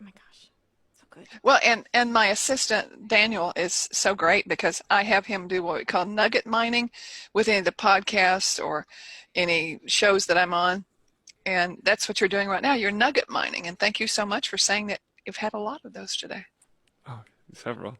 Oh my gosh, so good. Well, and my assistant, Daniel, is so great because I have him do what we call nugget mining with any of the podcasts or any shows that I'm on. And that's what you're doing right now. You're nugget mining. And thank you so much for saying that you've had a lot of those today. Oh, several.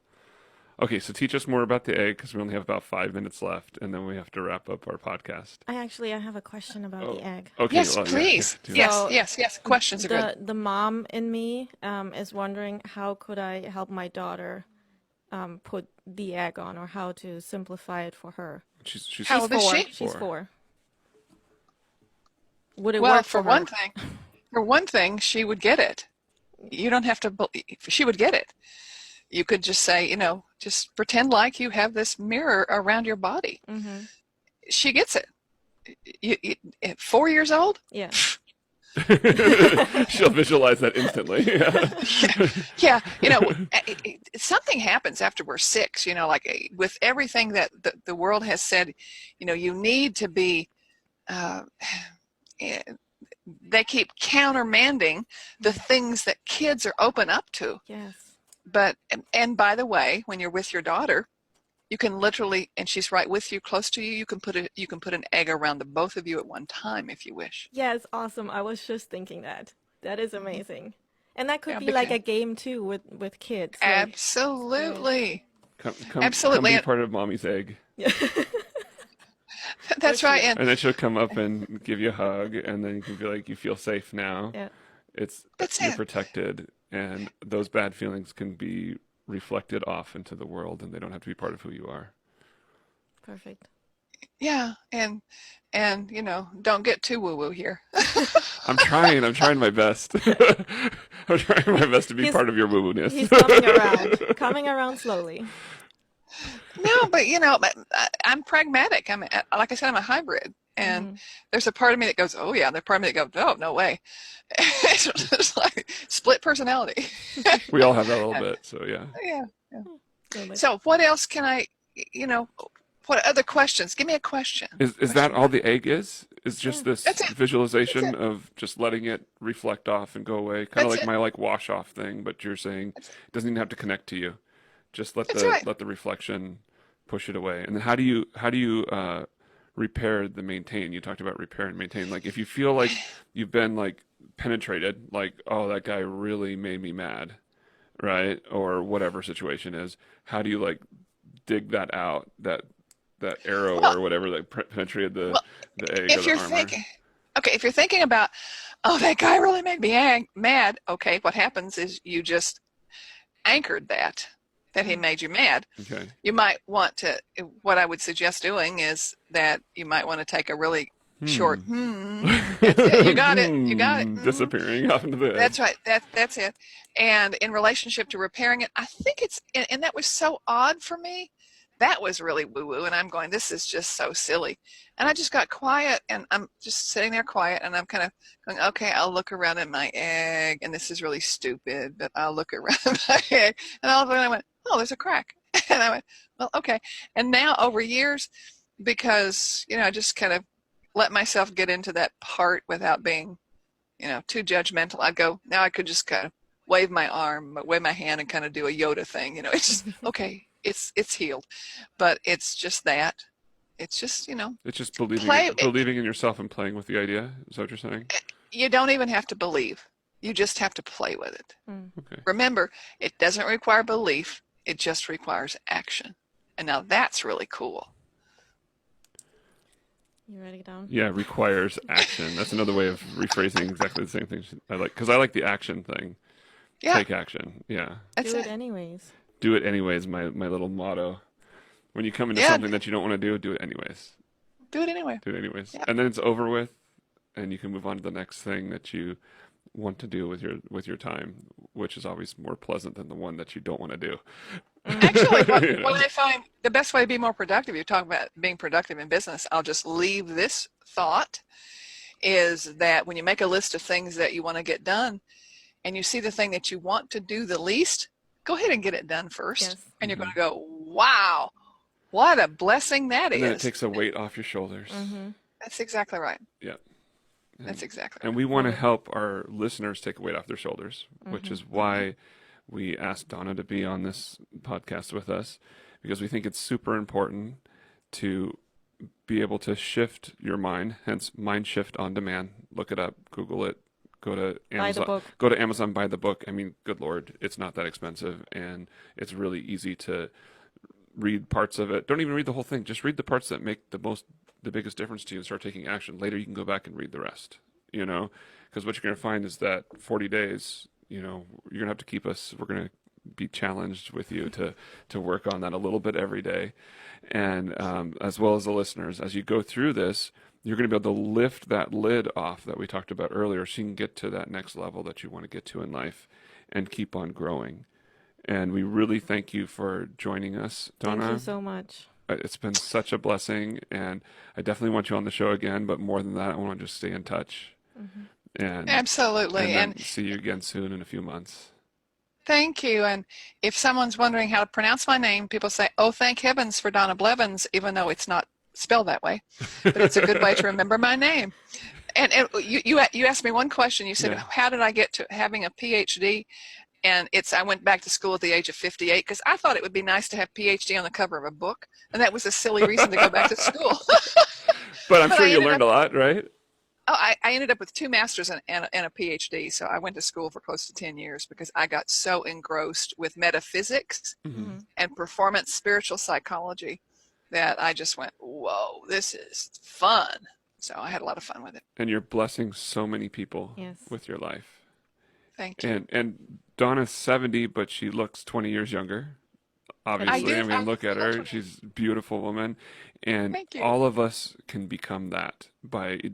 Okay, so teach us more about the egg because we only have about 5 minutes left, and then we have to wrap up our podcast. I have a question about the egg. Okay, Yes, well, yeah, please. yeah, So Yes. Questions are good. The mom in me is wondering how could I help my daughter put the egg on, or how to simplify it for her. She's How old is she? She's 4. Would it Well, work for her? one thing, she would get it. You don't have to. She would get it. You could just say, just pretend like you have this mirror around your body. Mm-hmm. She gets it. you 4 years old? Yeah. She'll visualize that instantly. Yeah, you know, something happens after we're 6, you know, like with everything that the world has said, you know, you need to be, uh, eh, they keep countermanding the things that kids are open up to. Yes. But, and by the way, when you're with your daughter, you can literally, and she's right with you, close to you, you can put an egg around the both of you at one time if you wish. Yeah, it's awesome. I was just thinking that. That is amazing. And that could Yeah, be like because a game too with kids. Like, absolutely. Come Absolutely. be part of mommy's egg. yeah. That's So right. cute. And then she'll come up and give you a hug, and then you can be like, you feel safe now. Yeah. That's You're it. protected, and those bad feelings can be reflected off into the world, and they don't have to be part of who you are. Perfect. Yeah, and you know, don't get too woo-woo here. I'm trying my best. I'm trying my best to be He's- part of your woo-woo-ness. He's coming around slowly. No, but you know, I'm pragmatic. Like I said, I'm a hybrid, and there's a part of me that goes, "Oh yeah," there's a part of me that goes, "Oh no way." It's just like split personality. We all have that a little bit, so yeah. Yeah. Totally. So what else can I, you know, what other questions? Give me a question. Is that all the egg is? Is just this That's it. visualization That's it. of just letting it reflect off and go away, kind of That's like it. my wash off thing, but you're saying it doesn't even have to connect to you. Just let That's right. the reflection push it away. And then how do you repair the maintain? You talked about repair and maintain. Like if you feel like you've been like penetrated, like, oh, that guy really made me mad, right? Or whatever situation is, how do you like dig that out, that arrow Well, or whatever that penetrated the egg or if the you're armor? thinking, okay, if you're thinking about, oh, that guy really made me mad. Okay, what happens is you just anchored that he made you mad. Okay. You might want to, what I would suggest doing is that you might want to take a really short, That's it. You got it. You got it. Disappearing off into the egg. That's right. That's it. And in relationship to repairing it, I think and that was so odd for me. That was really woo-woo. And I'm going, this is just so silly. And I just got quiet, and I'm just sitting there quiet, and I'm kind of going, okay, I'll look around at my egg, and this is really stupid, but I'll look around at my egg. And all of a sudden I went, oh, there's a crack. And I went, well, okay. And now over years, because, you know, I just kind of let myself get into that part without being, you know, too judgmental. I'd go, now I could just kind of wave my arm, wave my hand, and kind of do a Yoda thing. You know, it's just, okay, it's healed. But it's just that. It's just, you know. It's just believing in yourself and playing with the idea. Is that what you're saying? You don't even have to believe. You just have to play with it. Okay. Remember, it doesn't require belief. It just requires action. And now that's really cool. You write it down? Yeah, requires action. That's another way of rephrasing exactly the same thing I like, because I like the action thing. Yeah. Take action. Yeah. That's Do it anyways. Do it anyways, my little motto. When you come into something that you don't want to do it anyways. Do it anyway. Do it anyways. Yeah. And then it's over with, and you can move on to the next thing that you want to do with your time, which is always more pleasant than the one that you don't want to do. Actually, what I find the best way to be more productive, you're talking about being productive in business, I'll just leave this thought, is that when you make a list of things that you want to get done, and you see the thing that you want to do the least, go ahead and get it done first. Yes. And you're going to go, wow, what a blessing that And then it is. takes a weight off your shoulders. That's exactly right. Yeah. That's exactly And right. we want to help our listeners take a weight off their shoulders, which is why we asked Donna to be on this podcast with us, because we think it's super important to be able to shift your mind, hence Mind Shift on Demand. Look it up, Google it, go to Buy the Amazon. book. Go to Amazon, buy the book. I mean, good Lord, it's not that expensive, and it's really easy to read parts of it. Don't even read the whole thing. Just read the parts that make the biggest difference to you and start taking action. Later, you can go back and read the rest, you know, because what you're going to find is that 40 days, you know, you're going to have to keep us, we're going to be challenged with you to work on that a little bit every day. And as well as the listeners, as you go through this, you're going to be able to lift that lid off that we talked about earlier, so you can get to that next level that you want to get to in life and keep on growing. And we really thank you for joining us, Donna. Thank you so much. It's been such a blessing, and I definitely want you on the show again. But more than that, I want to just stay in touch and Absolutely. then And see you again soon in a few months. thank you. And if someone's wondering how to pronounce my name, people say, "Oh, thank heavens for Donna Blevins," even though it's not spelled that way. But it's a good way to remember my name. And you asked me one question. You said, Yeah. "How did I get to having a PhD?" And I went back to school at the age of 58 because I thought it would be nice to have PhD on the cover of a book, and that was a silly reason to go back to school. But I'm But sure I you ended learned up, a lot, right? oh, I ended up with 2 masters and a PhD. So I went to school for close to 10 years because I got so engrossed with metaphysics and performance spiritual psychology that I just went, whoa, this is fun. So I had a lot of fun with it. And you're blessing so many people Yes. with your life. Thank you. And Donna's 70, but she looks 20 years younger. Obviously, I do. mean, look at her. She's a beautiful woman. And Thank you. all of us can become that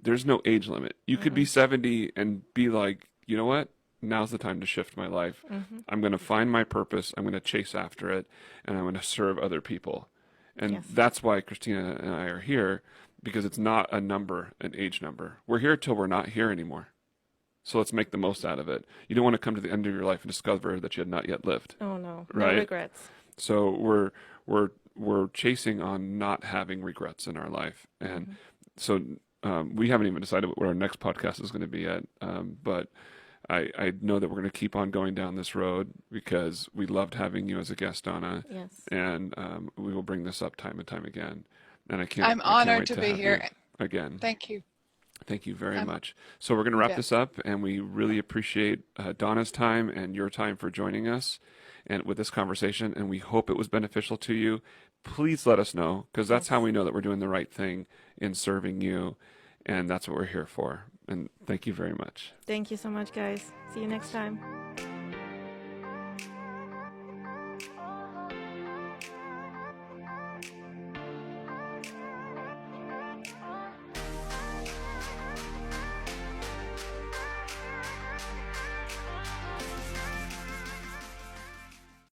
there's no age limit. You could be 70 and be like, you know what? Now's the time to shift my life. I'm going to find my purpose. I'm going to chase after it, and I'm going to serve other people. And Yes. that's why Christina and I are here, because it's not a number, an age number. We're here till we're not here anymore. So let's make the most out of it. You don't want to come to the end of your life and discover that you had not yet lived. Oh no, Right? no regrets. So we're chasing on not having regrets in our life, and so we haven't even decided what our next podcast is going to be yet. But I know that we're going to keep on going down this road because we loved having you as a guest, Donna. Yes. And we will bring this up time and time again. And I I'm can't honored wait to to be have here. you again. Thank you. Thank you very much. So we're going to wrap this up, and we really appreciate Donna's time and your time for joining us and with this conversation, and we hope it was beneficial to you. Please let us know, because that's how we know that we're doing the right thing in serving you, and that's what we're here for. And thank you very much. Thank you so much, guys. See you next time.